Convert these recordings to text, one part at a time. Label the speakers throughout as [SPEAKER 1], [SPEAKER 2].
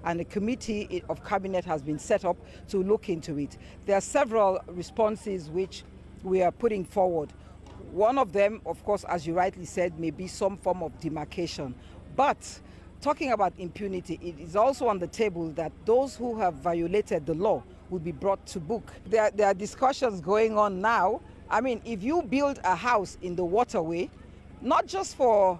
[SPEAKER 1] and a committee of cabinet has been set up to look into it. There are several responses which we are putting forward. One of them, of course, as you rightly said, may be some form of demarcation. But talking about impunity, it is also on the table that those who have violated the law will be brought to book. There are discussions going on now. I mean, if you build a house in the waterway, not just for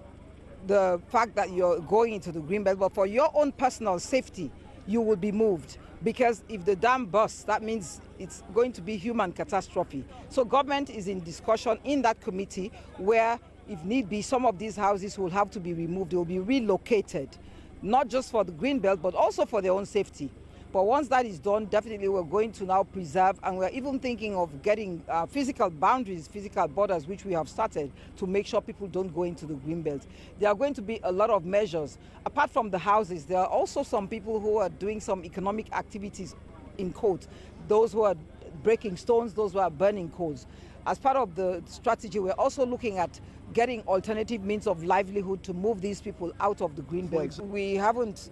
[SPEAKER 1] the fact that you're going into the greenbelt, but for your own personal safety, you will be moved. Because if the dam bursts, that means it's going to be human catastrophe. So government is in discussion in that committee where, if need be, some of these houses will have to be removed. They will be relocated, not just for the greenbelt, but also for their own safety. But once that is done, definitely we're going to now preserve, and we're even thinking of getting physical boundaries, physical borders, which we have started to make sure people don't go into the greenbelt. There are going to be a lot of measures. Apart from the houses, there are also some people who are doing some economic activities in quotes. Those who are breaking stones, those who are burning coals. As part of the strategy, we're also looking at getting alternative means of livelihood to move these people out of the greenbelt. We haven't.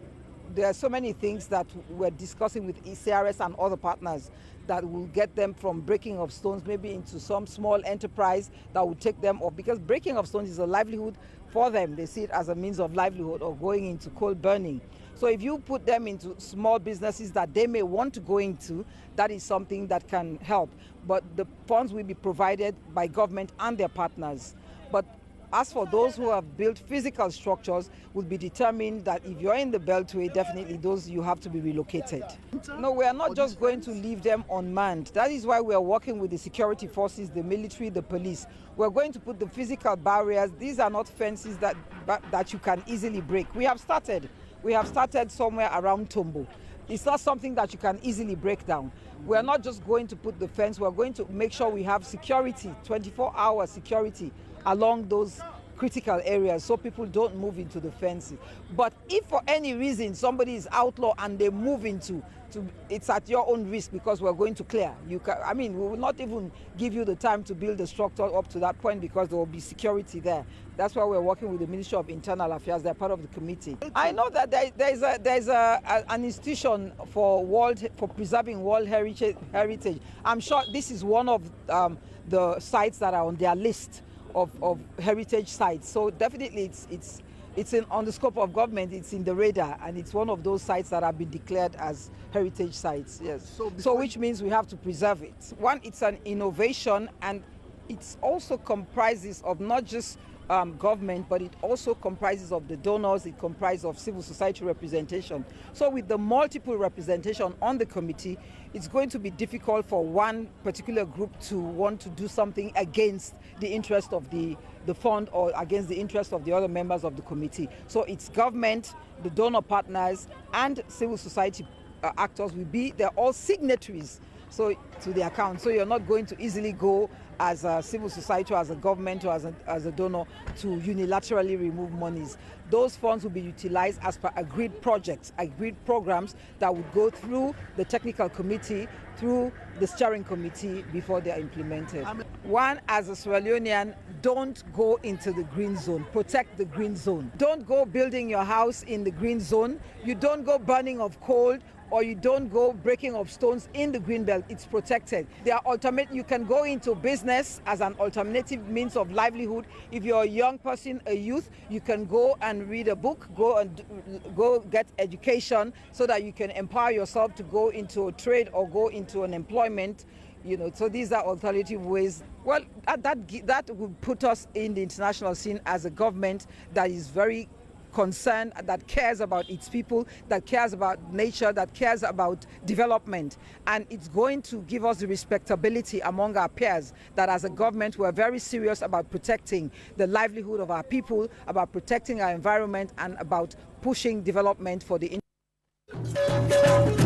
[SPEAKER 1] There are so many things that we're discussing with ECRS and other partners that will get them from breaking of stones maybe into some small enterprise that will take them off, because breaking of stones is a livelihood for them. They see it as a means of livelihood, or going into coal burning. So if you put them into small businesses that they may want to go into, that is something that can help. But the funds will be provided by government and their partners. But as for those who have built physical structures, will be determined that if you're in the Beltway, definitely those you have to be relocated. No, we are not just going to leave them unmanned. That is why we are working with the security forces, the military, the police. We're going to put the physical barriers. These are not fences that you can easily break. We have started somewhere around Tombo. It's not something that you can easily break down. We're not just going to put the fence, we're going to make sure we have security, 24-hour security along those critical areas so people don't move into the fences. But if for any reason somebody is outlaw and they move into, it's at your own risk, because we're going to clear. We will not even give you the time to build the structure up to that point, because there will be security there. That's why we're working with the Ministry of Internal Affairs. They're part of the committee. I know that there's an institution for preserving world heritage. I'm sure this is one of the sites that are on their list of heritage sites. So definitely it's on the scope of government, it's in the radar, and it's one of those sites that have been declared as heritage sites, yes. So which means we have to preserve it. One, it's an innovation, and it also comprises of not just government, but it also comprises of the donors, it comprises of civil society representation. So with the multiple representation on the committee, it's going to be difficult for one particular group to want to do something against the interest of the fund or against the interest of the other members of the committee. So it's government, the donor partners, and civil society actors they're all signatories to the account. So you're not going to easily go as a civil society or as a government or as a donor to unilaterally remove monies. Those funds will be utilized as per agreed projects, agreed programs that would go through the technical committee, through the steering committee before they are implemented. One, as a Sierra Leonean, don't go into the green zone. Protect the green zone. Don't go building your house in the green zone. You don't go burning of coal, or you don't go breaking of stones in the green belt. It's protected. You can go into business as an alternative means of livelihood. If you're a young person, a youth, you can go and read a book, go get education, so that you can empower yourself to go into a trade or go into an employment. So these are alternative ways. Well, that would put us in the international scene as a government that is very concerned, that cares about its people, that cares about nature, that cares about development. And it's going to give us the respectability among our peers that as a government we're very serious about protecting the livelihood of our people, about protecting our environment, and about pushing development for the